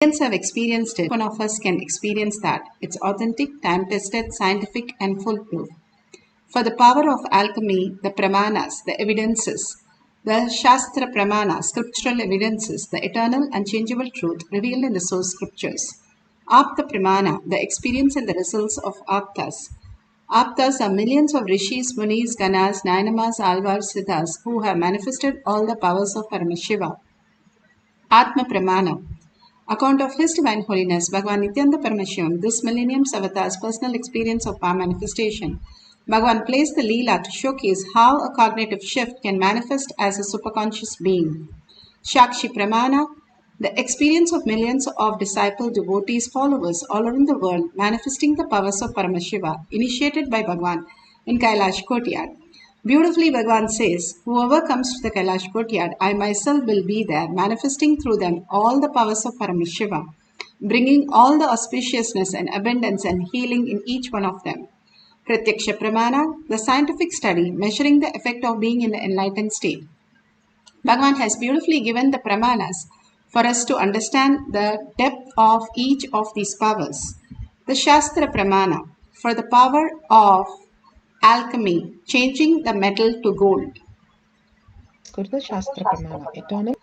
Millions have experienced it. One of us can experience that. It's authentic, time-tested, scientific, and foolproof. For the power of alchemy, the pramanas, the evidences, the Shastra Pramana, scriptural evidences, the eternal, unchangeable truth revealed in the source scriptures. Apta Pramana, the experience and the results of Aptas. Aptas are millions of rishis, munis, ganas, nainamas, alvars, siddhas who have manifested all the powers of Paramashiva. Atma Pramana, account of His Divine Holiness Bhagavan Nithyananda Paramashivam, this millennium's avatar's personal experience of power manifestation. Bhagavan plays the Leela to showcase how a cognitive shift can manifest as a superconscious being. Shakshi Pramana, the experience of millions of disciple, devotees, followers all around the world manifesting the powers of Paramashiva, initiated by Bhagavan in Kailash Courtyard. Beautifully, Bhagavan says, whoever comes to the Kailash Courtyard, I myself will be there, manifesting through them all the powers of Paramashiva, bringing all the auspiciousness and abundance and healing in each one of them. Pratyaksha Pramana, the scientific study measuring the effect of being in the enlightened state. Bhagavan has beautifully given the pramanas for us to understand the depth of each of these powers. The Shastra Pramana, for the power of alchemy, changing the metal to gold. Kurta Shastra Pramana, eternal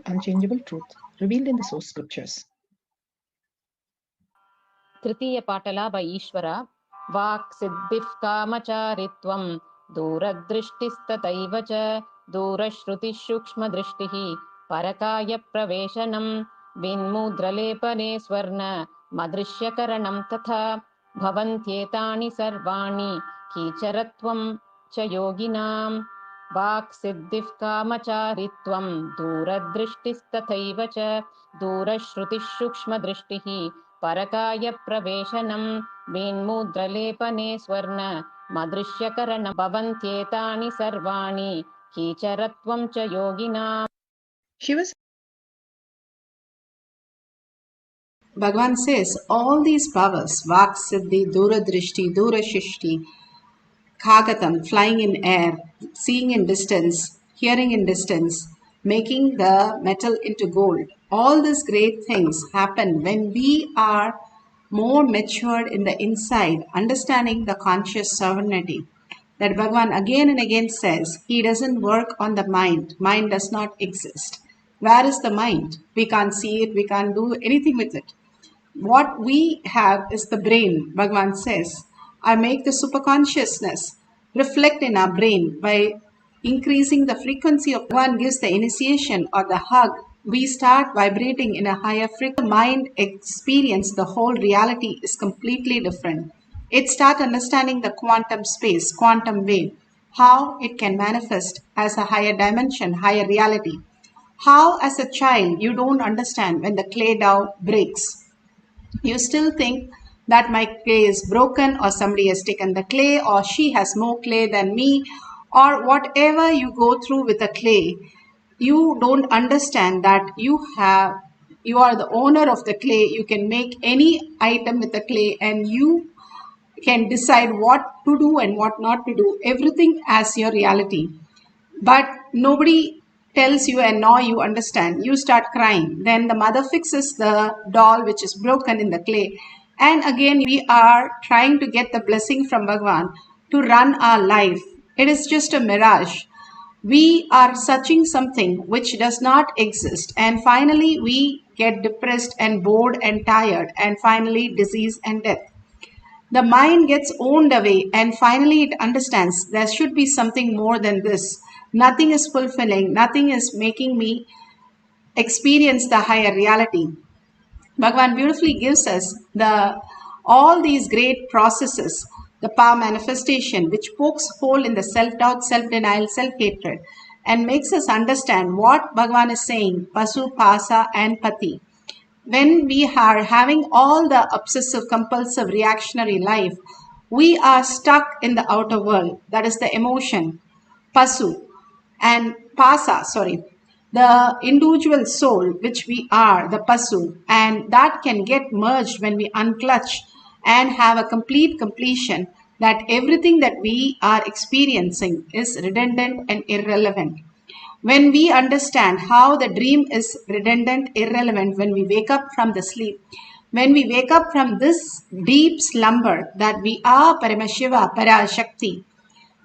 unchangeable truth revealed in the source scriptures. तृतीय पाटला by ईश्वरा वाक् सिद्धिः कामचारित्वं दूरदृष्टिस्तथैव च दूरश्रुतिः सूक्ष्मदृष्टिः परकायप्रवेशनं विन्मुद्रलेपने स्वर्ण मदृश्यकरणं तथा भवन्त्येतानि सर्वाणि कीचरत्वं च योगिनां वाक् सिद्धिः कामचारित्वं दूरदृष्टिस्तथैव च दूरश्रुतिः सूक्ष्मदृष्टिः परकायप्रवेशनं विन्मुद्रलेपने स्वर्ण मदृश्यकरणं भवन्त्येतानि सर्वाणि कीचरत्वं च योगिनाम्. Bhagavan says all these powers, Vak Siddhi, Duradrishti, Durashishti, Khagatam, flying in air, seeing in distance, hearing in distance, making the metal into gold. All these great things happen when we are more matured in the inside, understanding the conscious sovereignty. That Bhagavan again and again says, he doesn't work on the mind. Mind does not exist. Where is the mind? We can't see it. We can't do anything with it. What we have is the brain, Bhagavan says. I make the superconsciousness reflect in our brain by increasing the frequency of one gives the initiation or the hug. We start vibrating in a higher frequency. Mind experience the whole reality is completely different. It starts understanding the quantum space, quantum wave, how it can manifest as a higher dimension, higher reality. How as a child you don't understand when the clay dough breaks. You still think that my clay is broken or somebody has taken the clay or she has more clay than me or whatever you go through with the clay. You don't understand that you are the owner of the clay. You can make any item with the clay and you can decide what to do and what not to do. Everything as your reality. But nobody tells you and now you understand. You start crying. Then the mother fixes the doll which is broken in the clay. And again we are trying to get the blessing from Bhagavan to run our life. It is just a mirage. We are searching something which does not exist. And finally we get depressed and bored and tired. And finally disease and death. The mind gets owned away and finally it understands there should be something more than this. Nothing is fulfilling. Nothing is making me experience the higher reality. Bhagavan beautifully gives us all these great processes, the power manifestation, which pokes hole in the self-doubt, self-denial, self-hatred, and makes us understand what Bhagavan is saying, Pasu, Pasa, and Pati. When we are having all the obsessive, compulsive, reactionary life, we are stuck in the outer world. That is the emotion, Pasu, and Pasa, the individual soul which we are, the Pasu, and that can get merged when we unclutch and have a complete completion, that everything that we are experiencing is redundant and irrelevant. When we understand how the dream is redundant, irrelevant, when we wake up from the sleep, when we wake up from this deep slumber that we are Paramashiva, Parashakti,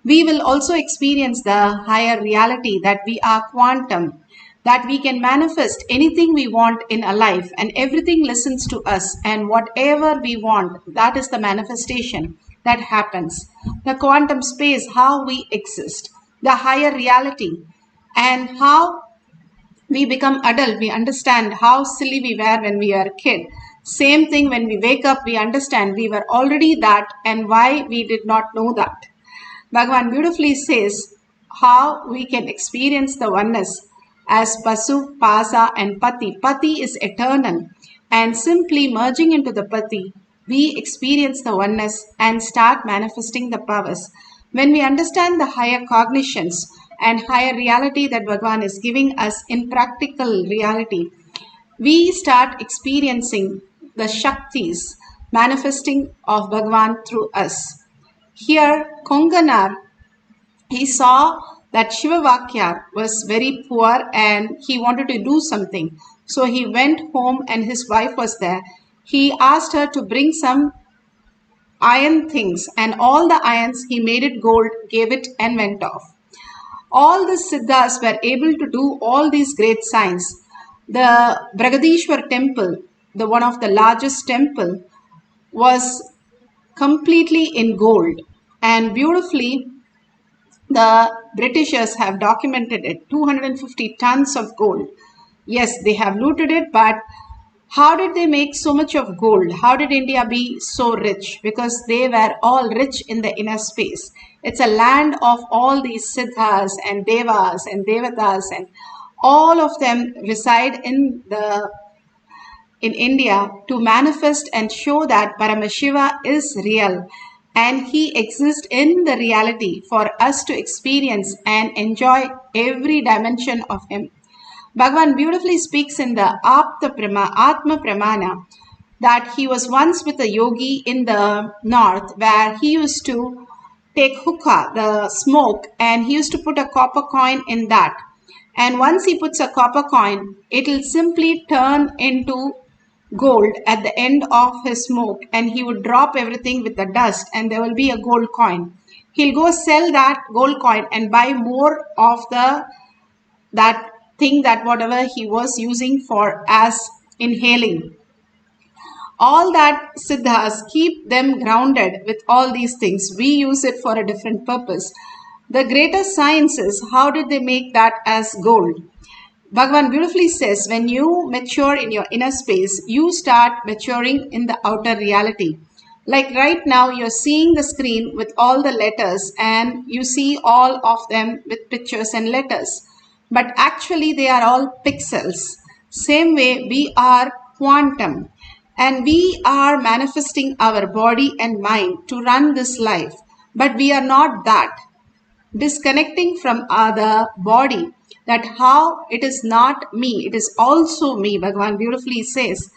we will also experience the higher reality that we are quantum, that we can manifest anything we want in a life and everything listens to us, and whatever we want, that is the manifestation that happens. The quantum space, how we exist, the higher reality, and how we become adult, we understand how silly we were when we were a kid. Same thing, when we wake up, we understand we were already that and why we did not know that. Bhagavan beautifully says how we can experience the oneness as Pasu, Pasa and Pati. Pati is eternal, and simply merging into the Pati, we experience the oneness and start manifesting the powers. When we understand the higher cognitions and higher reality that Bhagavan is giving us in practical reality, we start experiencing the Shaktis manifesting of Bhagavan through us. Here, Konganar, he saw that Shivavakyar was very poor and he wanted to do something. So he went home and his wife was there. He asked her to bring some iron things, and all the irons he made it gold, gave it and went off. All the Siddhas were able to do all these great signs. The Bragadishwar temple, the one of the largest temple, was completely in gold, and beautifully the Britishers have documented it, 250 tons of gold. Yes, they have looted it, but how did they make so much of gold? How did India be so rich? Because they were all rich in the inner space. It's a land of all these Siddhas and Devas and Devatas, and all of them reside in India to manifest and show that Paramashiva is real and he exists in the reality for us to experience and enjoy every dimension of him. Bhagavan beautifully speaks in the Atma Pramana that he was once with a yogi in the north where he used to take hookah, the smoke, and he used to put a copper coin in that. And once he puts a copper coin, it will simply turn into gold at the end of his smoke, and he would drop everything with the dust and there will be a gold coin. He'll go sell that gold coin and buy more of that thing, that whatever he was using for as inhaling. All that siddhas keep them grounded with all these things. We use it for a different purpose. The greatest science is how did they make that as gold? Bhagavan beautifully says, when you mature in your inner space, you start maturing in the outer reality. Like right now, you're seeing the screen with all the letters and you see all of them with pictures and letters. But actually, they are all pixels. Same way, we are quantum and we are manifesting our body and mind to run this life. But we are not that. Disconnecting from the body, that how it is not me, it is also me. Bhagavan beautifully says,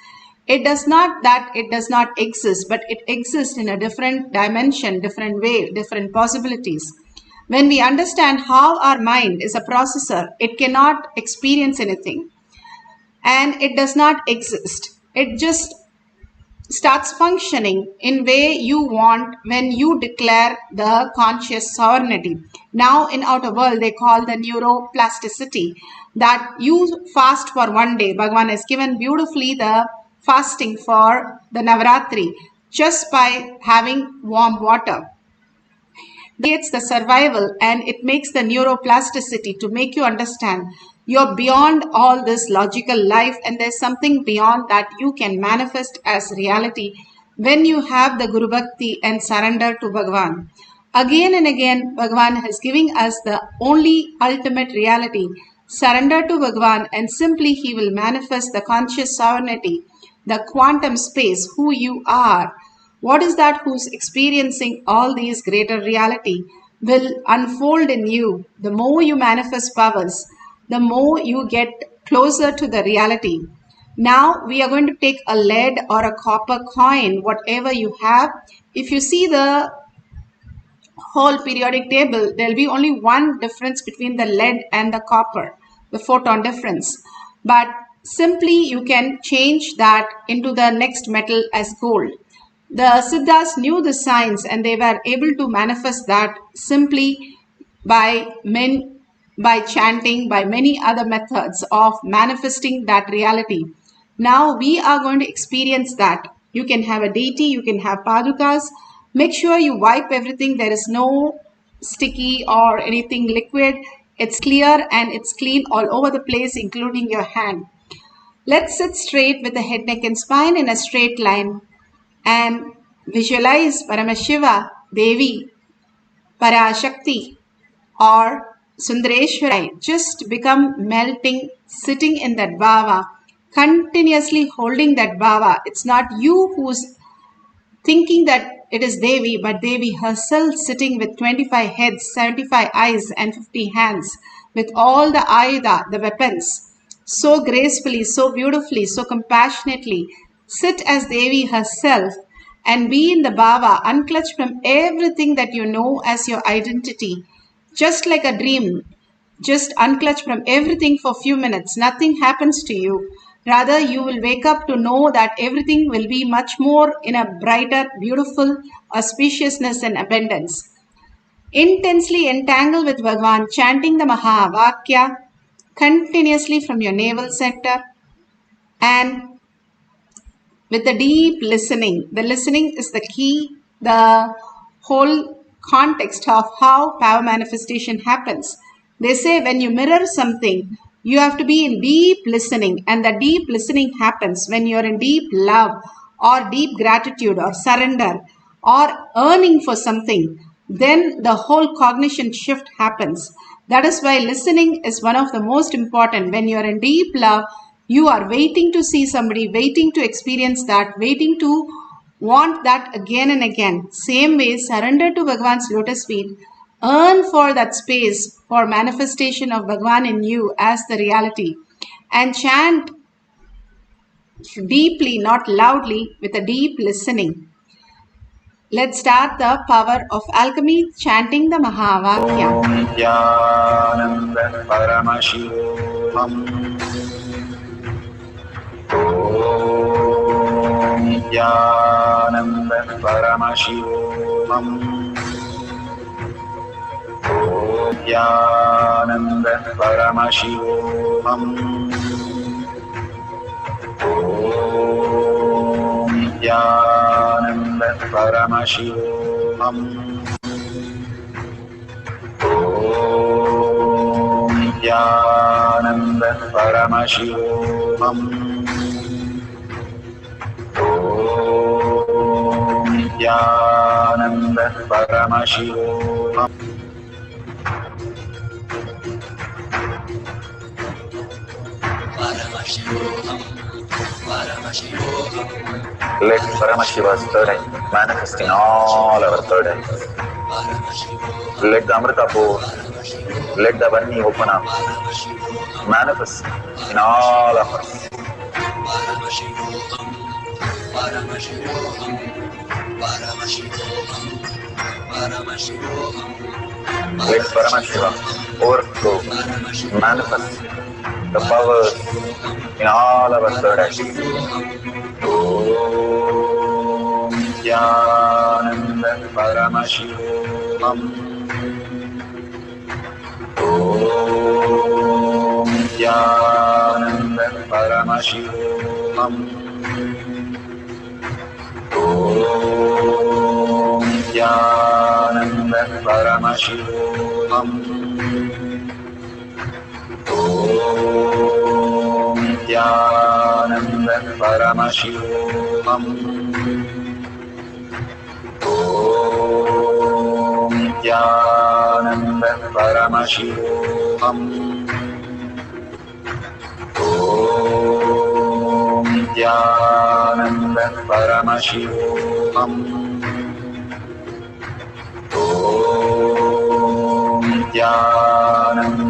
it does not that it does not exist, but it exists in a different dimension, different way, different possibilities. When we understand how our mind is a processor, it cannot experience anything and it does not exist. It just starts functioning in way you want when you declare the conscious sovereignty. Now in outer world they call the neuroplasticity, that you fast for one day. Bhagavan has given beautifully the fasting for the Navaratri just by having warm water. Creates the survival and it makes the neuroplasticity to make you understand you're beyond all this logical life and there's something beyond that you can manifest as reality when you have the Guru Bhakti and surrender to Bhagavan. Again and again, Bhagavan has given us the only ultimate reality. Surrender to Bhagavan and simply he will manifest the conscious sovereignty, the quantum space, who you are. What is that who's experiencing all these greater reality will unfold in you. The more you manifest powers, the more you get closer to the reality. Now we are going to take a lead or a copper coin, whatever you have. If you see the whole periodic table, there will be only one difference between the lead and the copper, the photon difference. But simply you can change that into the next metal as gold. The Siddhas knew the science and they were able to manifest that simply by chanting, by many other methods of manifesting that reality. Now we are going to experience that. You can have a deity, you can have padukas. Make sure you wipe everything. There is no sticky or anything liquid. It's clear and it's clean all over the place, including your hand. Let's sit straight with the head, neck and spine in a straight line and visualize Paramashiva, Devi, Parashakti or Sundareshwarai. Just become melting, sitting in that bhava, continuously holding that bhava. It's not you who's thinking that it is Devi, but Devi herself sitting with 25 heads, 75 eyes and 50 hands with all the ayuda, the weapons. So gracefully, so beautifully, so compassionately. Sit as Devi herself and be in the bhava, unclutched from everything that you know as your identity. Just like a dream, just unclutch from everything for a few minutes. Nothing happens to you. Rather, you will wake up to know that everything will be much more in a brighter, beautiful auspiciousness and abundance. Intensely entangle with Bhagavan, chanting the Mahavakya continuously from your navel center and with the deep listening. The listening is the key, the whole context of how power manifestation happens. They say when you mirror something, you have to be in deep listening, and the deep listening happens when you're in deep love or deep gratitude or surrender or yearning for something. Then the whole cognition shift happens. That is why listening is one of the most important. When you're in deep love, you are waiting to see somebody, waiting to experience that, waiting to want that again and again. Same way, surrender to Bhagavan's lotus feet. Earn for that space for manifestation of Bhagavan in you as the reality. And chant deeply, not loudly, with a deep listening. Let's start the power of alchemy, chanting the Mahavakya. Nithyananda Paramashivoham. Nithyananda Paramashivoham. Nithyananda Paramashivoham. Nithyananda Paramashivoham. Nithyananda Paramashivoham. Nithyananda Paramashivoham. Let Paramashiva's third eye manifest in all our third eyes. Let the Amrita pour, let the Varni open up, manifest in all of us. Let Paramashiva overflow, manifest the powers in all our third eyes. Om Nithyananda Paramashivoham. Om Nithyananda Paramashivoham. Om Nithyananda Paramashivoham. Om Nithyananda Paramashivoham. Om Nithyananda Paramashivoham. Om Nithyananda Paramashivoham. Om Nithyananda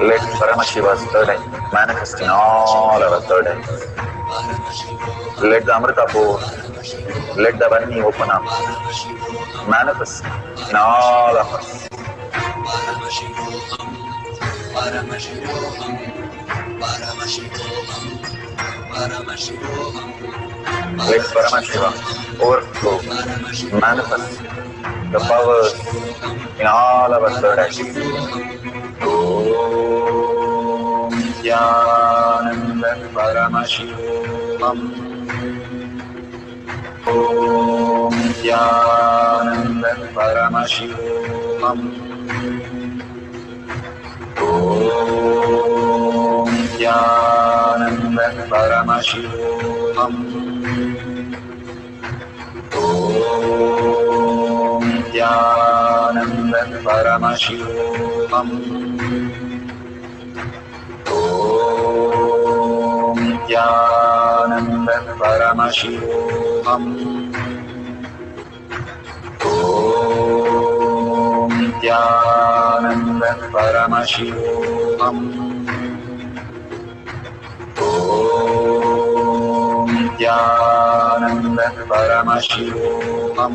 Let Paramashiva's third eye manifest in all our third eyes. Let the Amrita pour, let the Vani open up, manifest in all of us. Let Paramashiva overflow, manifest the powers in all our third eyes. Om Nithyananda Paramashivam. Om Nithyananda Paramashivam. Om Nithyananda Paramashivam. Om Nithyananda Paramashivam. Om Nithyananda Paramashivoham. Om Nithyananda Paramashivoham. Om Nithyananda Paramashivoham. Om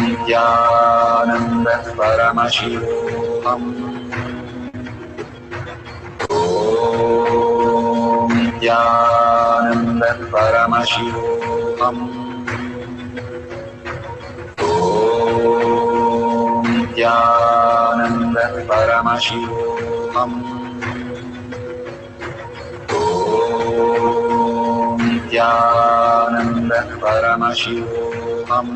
Nithyananda Paramashivoham. Om Nithyananda Paramashivoham. Om Nithyananda Paramashivoham. Om Nithyananda Paramashivoham.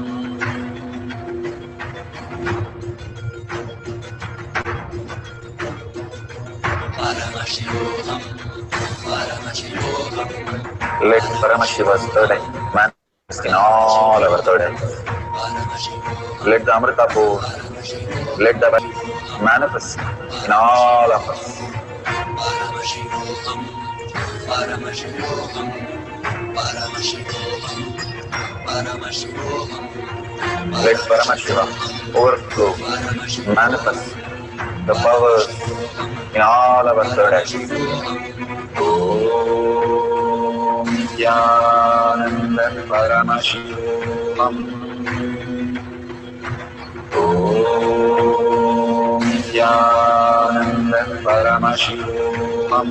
Let Paramashiva's third eye manifest in all our third eyes. Let the Amrita pour, let the Vani manifest in all of us. Let Paramashiva overflow, manifest the powers in all our third eyes. Om Nithyananda Paramashivam. Om Nithyananda Paramashivam.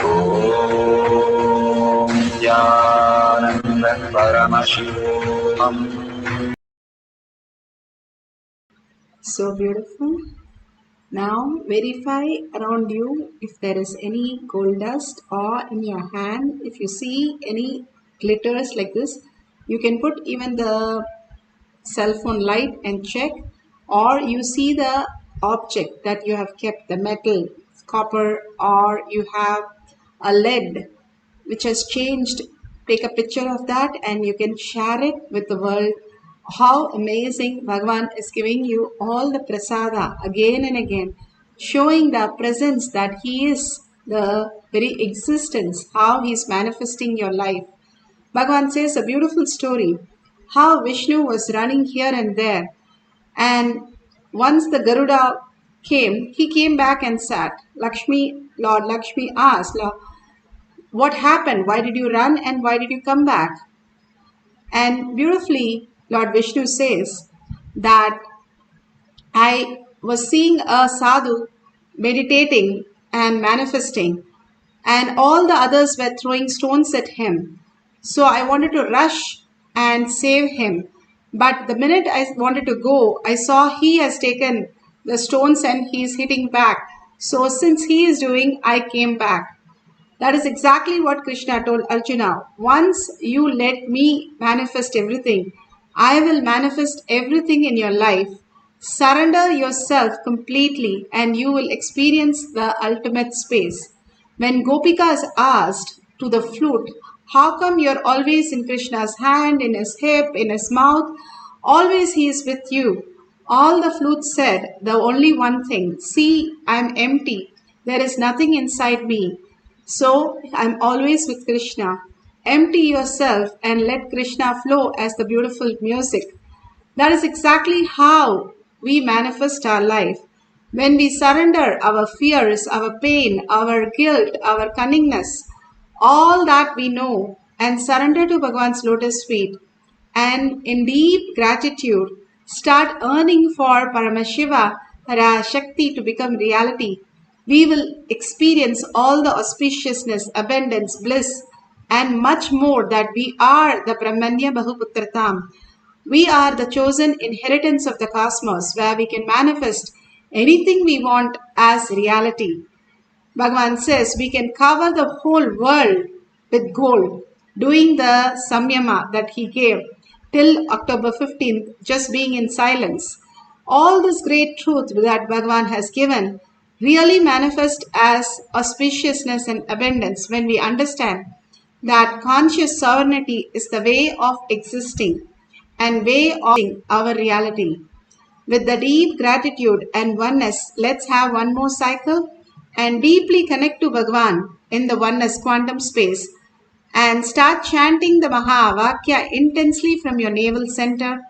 Om Nithyananda Paramashivam. So beautiful. Now verify around you if there is any gold dust, or in your hand if you see any glitters like this, you can put even the cell phone light and check, or you see the object that you have kept, the metal, copper, or you have a lead which has changed, take a picture of that and you can share it with the world. How amazing Bhagavan is giving you all the prasada again and again, showing the presence that he is the very existence, how he is manifesting your life. Bhagavan says a beautiful story, how Vishnu was running here and there, and once the Garuda came, he came back and sat. Lord Lakshmi asked, what happened? Why did you run and why did you come back? And beautifully, Lord Vishnu says that I was seeing a sadhu meditating and manifesting, and all the others were throwing stones at him. So I wanted to rush and save him. But the minute I wanted to go, I saw he has taken the stones and he is hitting back. So since he is doing, I came back. That is exactly what Krishna told Arjuna. Once you let me manifest everything, I will manifest everything in your life. Surrender yourself completely and you will experience the ultimate space. When Gopikas asked to the flute, how come you're always in Krishna's hand, in his hip, in his mouth? Always he is with you. All the flute said, the only one thing, see, I am empty. There is nothing inside me. So I'm always with Krishna. Empty yourself and let Krishna flow as the beautiful music. That is exactly how we manifest our life. When we surrender our fears, our pain, our guilt, our cunningness, all that we know, and surrender to Bhagavan's lotus feet, and in deep gratitude start earning for Paramashiva, Parashakti to become reality, we will experience all the auspiciousness, abundance, bliss, and much more that we are the Brahmanya Bahuputratam. We are the chosen inheritance of the cosmos where we can manifest anything we want as reality. Bhagavan says we can cover the whole world with gold, doing the samyama that he gave till October 15th, just being in silence. All this great truth that Bhagavan has given really manifest as auspiciousness and abundance when we understand that conscious sovereignty is the way of existing and way of our reality. With the deep gratitude and oneness, let's have one more cycle and deeply connect to Bhagavan in the oneness quantum space and start chanting the Mahavakya intensely from your navel center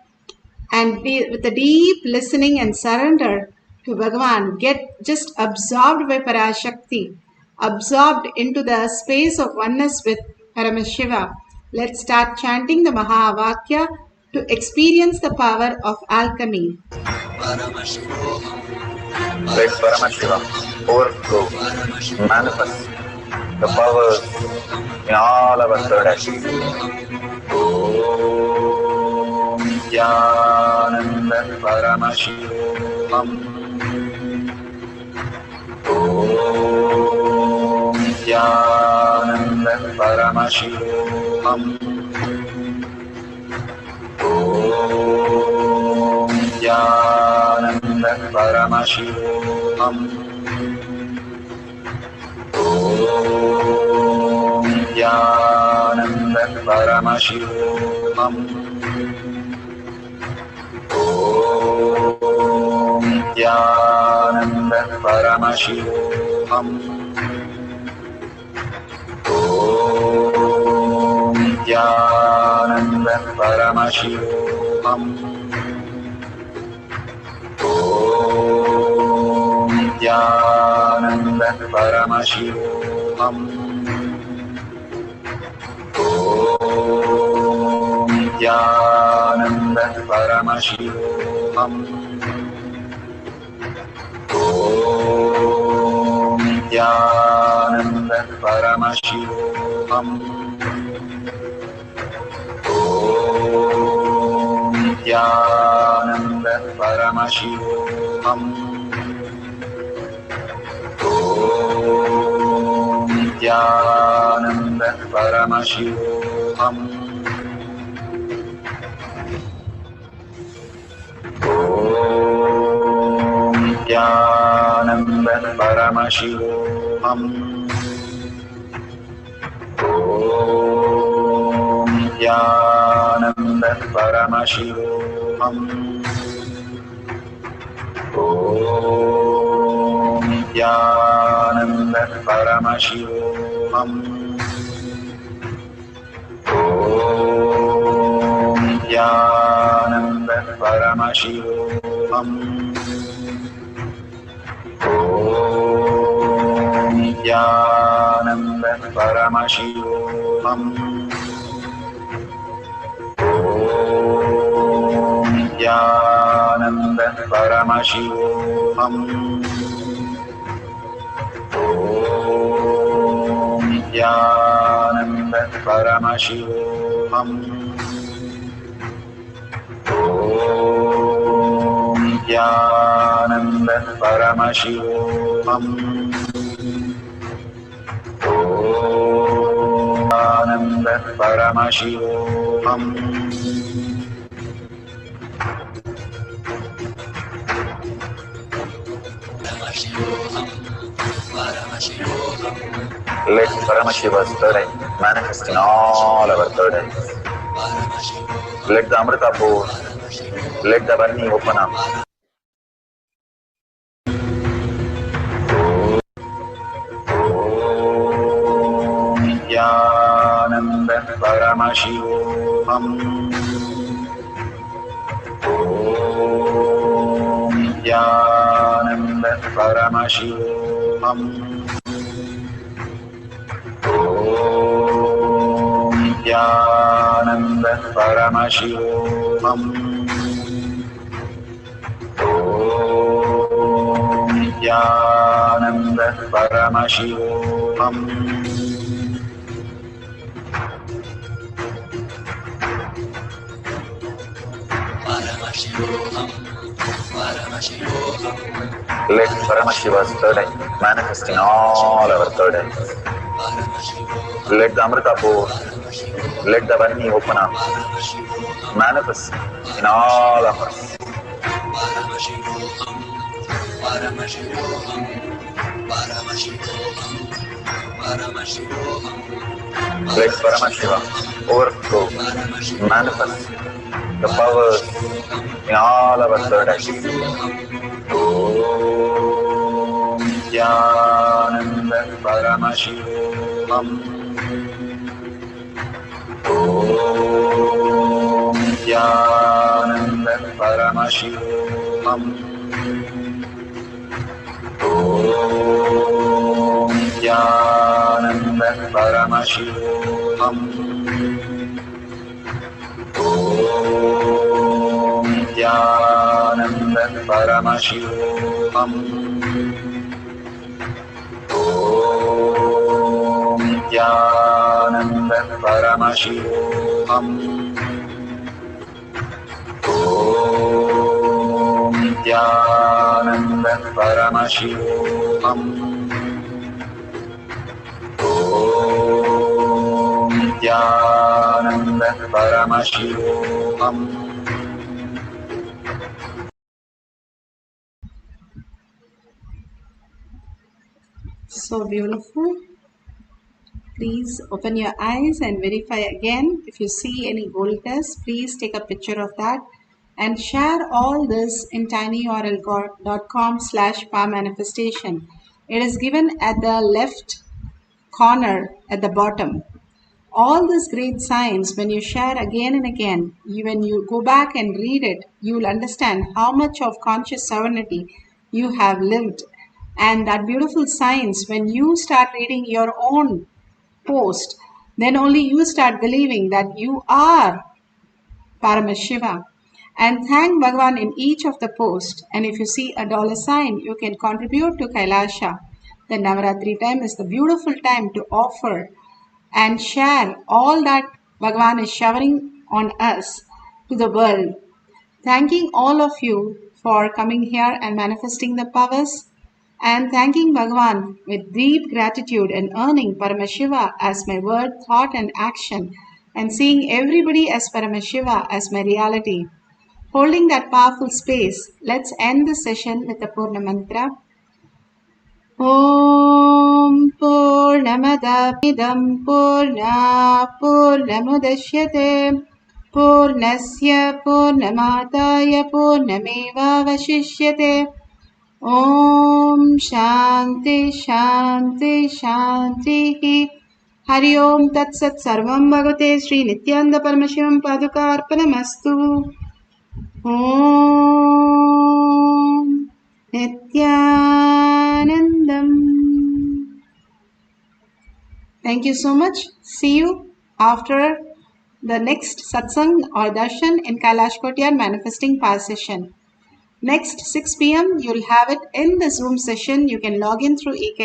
and with a deep listening and surrender to Bhagavan, get just absorbed by Parashakti, absorbed into the space of oneness with Paramashiva. Let's start chanting the Mahavakya to experience the power of alchemy. Let Paramashivoham overflow, manifest the powers in all our third eye. Om Nithyananda Paramashivam. Om Nithyananda Paramashivam. Om Nithyananda Paramashivoham. Om Nithyananda Paramashivoham. Om Nithyananda Paramashivoham. Om Nithyananda Paramashivoham. Om Nithyananda Paramashivoham. Om Nithyananda Paramashivoham. Om Nithyananda Paramashivoham. Om Nithyananda Paramashivoham. Om Nithyananda Paramashivoham. Om Nithyananda Paramashivoham. Om Nithyananda Paramashivoham. Om Nithyananda Paramashivoham. Om Nithyananda Paramashivoham. Om Nithyananda Paramashivoham. Om Nithyananda Paramashivoham. Om Nithyananda Paramashivoham. Om Nithyananda Paramashivoham. Om Nithyananda Paramashivoham. Let Paramashiva's third eye manifest in all our third eyes. Let the Amrita pour, let the Varni open up. Om Nithyananda Paramashivoham. Om Nithyananda Paramashivam. Om Nithyananda Paramashivam. Om Nithyananda Paramashivam. Let Paramashiva's third eye manifest in all our third eyes. Let the Amritapur, let the Vanni open up, manifest in all of us. Let Paramashiva overflow, manifest the powers in all our third eyes. Om Nithyananda Paramashivam. Om Nithyananda Paramashivam. Om Nithyananda Paramashivam. Om Nithyananda Paramashivam. Om Nithyananda Paramashivoham. Om Nithyananda Paramashivoham. Om Nithyananda Paramashivoham. So beautiful. Please open your eyes and verify again. If you see any gold dust, please take a picture of that and share all this in tinyurl.com/powermanifestation. It is given at the left corner at the bottom. All these great signs, when you share again and again, when you go back and read it, you will understand how much of conscious sovereignty you have lived. And that beautiful signs, when you start reading your own post, then only you start believing that you are Paramashiva. And thank Bhagavan in each of the posts. And if you see a dollar sign, you can contribute to Kailasha. The Navaratri time is the beautiful time to offer and share all that Bhagavan is showering on us to the world. Thanking all of you for coming here and manifesting the powers, and thanking Bhagavan with deep gratitude and earning Paramashiva as my word, thought and action, and seeing everybody as Paramashiva as my reality. Holding that powerful space, let's end the session with the Purna Mantra. Om Purnamada Idam Purna Purnamudashyate Purnasya Purnamataya Purnameva Vashishyate. Om Shanti Shanti Shanti. Hari Om Tat Sat Sarvam Bhagavate Sri Nithyananda Paramashivam Paduka Arpanamastu. Om Nithyanandam. Thank you so much. See you after the next satsang or darshan in Kailash Kotyar manifesting power session. Next 6 p.m. you'll have it in the Zoom session. You can log in through EK